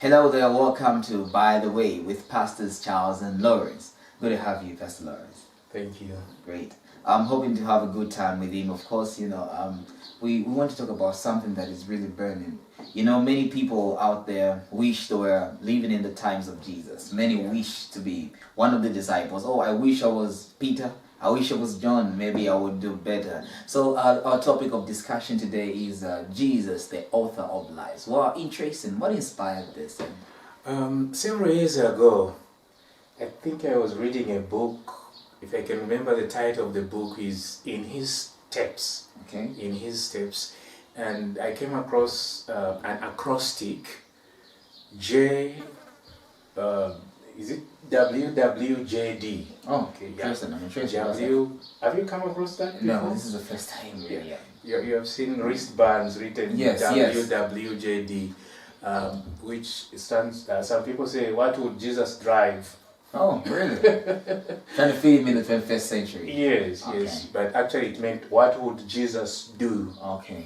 Hello there, welcome to By the Way with Pastors Charles and Lawrence. Good to have you, Pastor Lawrence. Thank you. Great. I'm hoping to have a good time with him. Of course, we want to talk about something that is really burning. Many people out there wish they were living in the times of Jesus. Many wish to be one of the disciples. Oh, I wish I was Peter. I wish I was John. Maybe I would do better. So our topic of discussion today is Jesus, the author of lives. Wow, interesting. What inspired this? Several years ago, I think I was reading a book. If I can remember, the title of the book is In His Steps. Okay. In His Steps. And I came across an acrostic, J, is it WWJD? Oh, okay, interesting. I'm interested. Have you come across that before? No, this is the first time. Yeah. You have seen wristbands written Yes, WWJD, which stands, some people say, what would Jesus drive? Oh, really? Trying to fit him in the 21st century. Yes, Okay. yes. But actually it meant, what would Jesus do? Okay.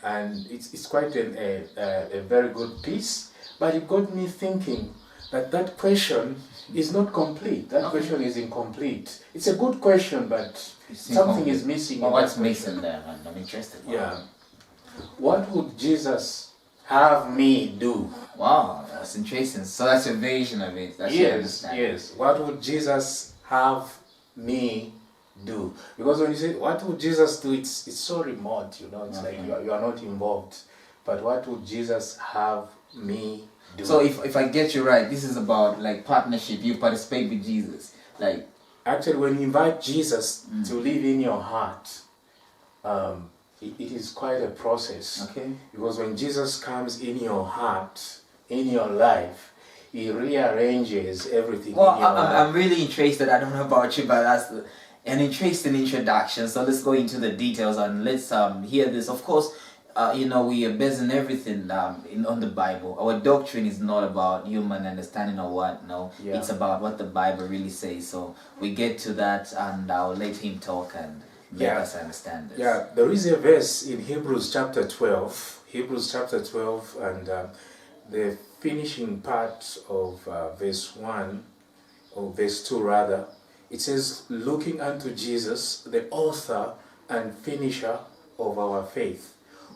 And it's quite a very good piece. But it got me thinking that question is not complete. That question is incomplete. It's a good question, but something is missing. Well, in what's that question. missing there? I'm interested. Yeah. What would Jesus have me do? Wow, that's interesting. So that's your version of it. That's your understanding. Yes. What would Jesus have me do? Because when you say, what would Jesus do, it's so remote, It's like you are not involved. But what would Jesus have me do? So if I get you right, this is about like partnership. You participate with Jesus. Like actually, when you invite Jesus to live in your heart, it is quite a process. Okay. Because when Jesus comes in your heart, in your life, He rearranges everything Well, in your life. I'm really interested. I don't know about you, but that's an interesting introduction. So let's go into the details and let's hear this. Of course, we are basing everything on the Bible. Our doctrine is not about human understanding or what. No, Yeah. It's about what the Bible really says. So we get to that, and I'll let him talk and make us understand this. Yeah, there is a verse in Hebrews chapter 12, and the finishing part of verse 1, or verse 2 rather, it says, looking unto Jesus, the author and finisher of our faith,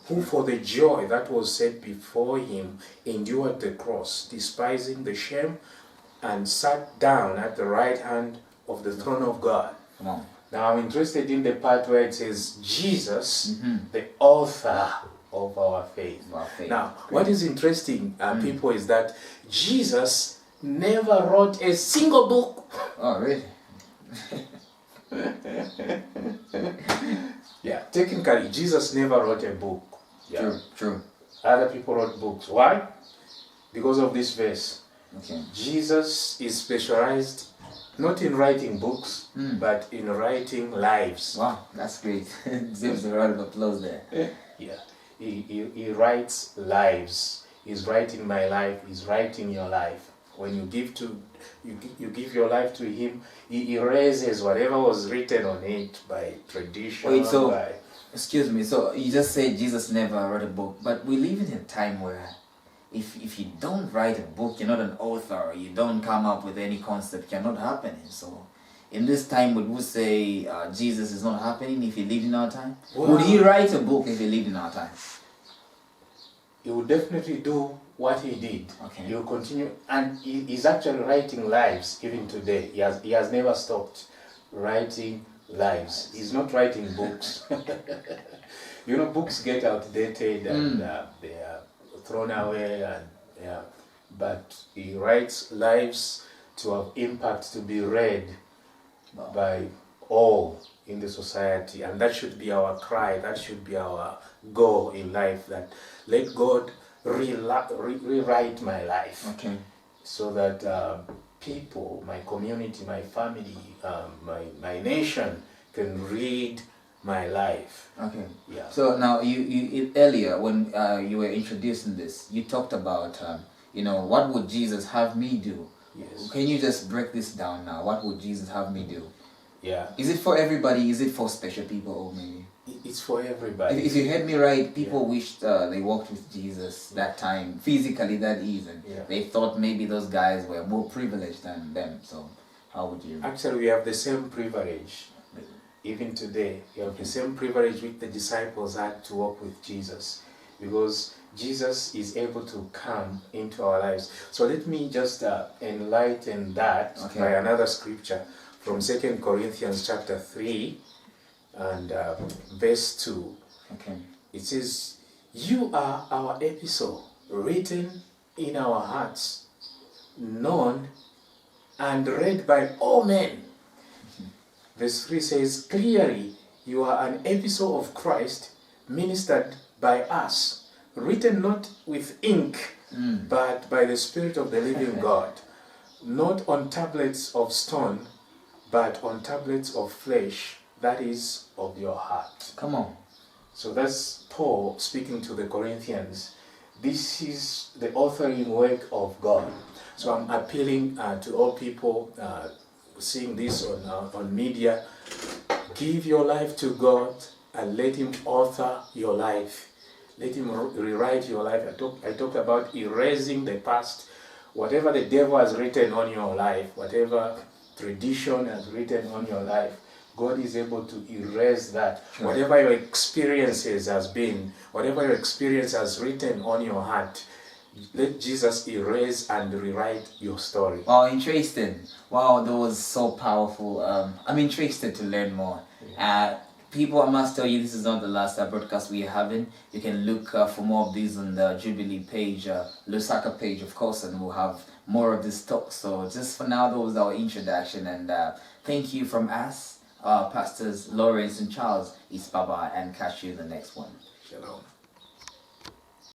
who for the joy that was set before him endured the cross, despising the shame, and sat down at the right hand of the throne of God. Come on. Now I'm interested in the part where it says, Jesus, the author of our faith. Now, what is interesting, people, is that Jesus never wrote a single book. Oh, really? Yeah, technically, Jesus never wrote a book. Yeah. True. Other people wrote books. Why? Because of this verse. Okay. Jesus is specialized not in writing books, but in writing lives. Wow, that's great. Deserves a round of applause there. Yeah, he writes lives. He's writing my life. He's writing your life. When you give your life to him, he erases whatever was written on it by tradition. Wait, so excuse me. So you just said Jesus never wrote a book, but we live in a time where if you don't write a book, you're not an author, or you don't come up with any concept, you're not happening. So in this time, would we say Jesus is not happening if he lived in our time? Well, would he write a book if he lived in our time? He will definitely do what he did. Okay. He will continue, and he's actually writing lives even today. He has never stopped writing lives. He's not writing books. Books get outdated and they are thrown away, but he writes lives to have impact, to be read by all in the society, and that should be our cry. That should be our goal in life. That let God rewrite my life, Okay. so that people, my community, my family, my nation can read my life. Okay. Yeah. So now you earlier when you were introducing this, you talked about what would Jesus have me do? Yes. Can you just break this down now? What would Jesus have me do? Yeah. Is it for everybody? Is it for special people or maybe? It's for everybody. If you heard me right, people wished they walked with Jesus that time, physically that easy. Yeah. They thought maybe those guys were more privileged than them. So, how would you? Actually, we have the same privilege. Even today, we have the same privilege which the disciples had to walk with Jesus, because Jesus is able to come into our lives. So let me just enlighten that by another scripture from 2 Corinthians chapter 3 and verse 2. Okay. It says, "You are our epistle, written in our hearts, known and read by all men." Verse 3 says, "Clearly, you are an epistle of Christ, ministered by us, written not with ink, but by the Spirit of the living God, not on tablets of stone, but on tablets of flesh, that is, of your heart." Come on. So that's Paul speaking to the Corinthians. This is the authoring work of God. So I'm appealing to all people seeing this on media. Give your life to God and let Him author your life. Let Him rewrite your life. I talked about erasing the past. Whatever the devil has written on your life, whatever tradition has written on your life, God is able to erase that. Sure. Whatever your experiences has been, whatever your experience has written on your heart, let Jesus erase and rewrite your story. Wow, interesting. Wow, that was so powerful. I'm interested to learn more. People, I must tell you, this is not the last broadcast we are having. You can look for more of these on the Jubilee page, Lusaka page, of course, and we'll have more of this talk. So just for now, that was our introduction, and thank you from us, Pastors Lawrence and Charles. It's Baba, and catch you in the next one. Shalom.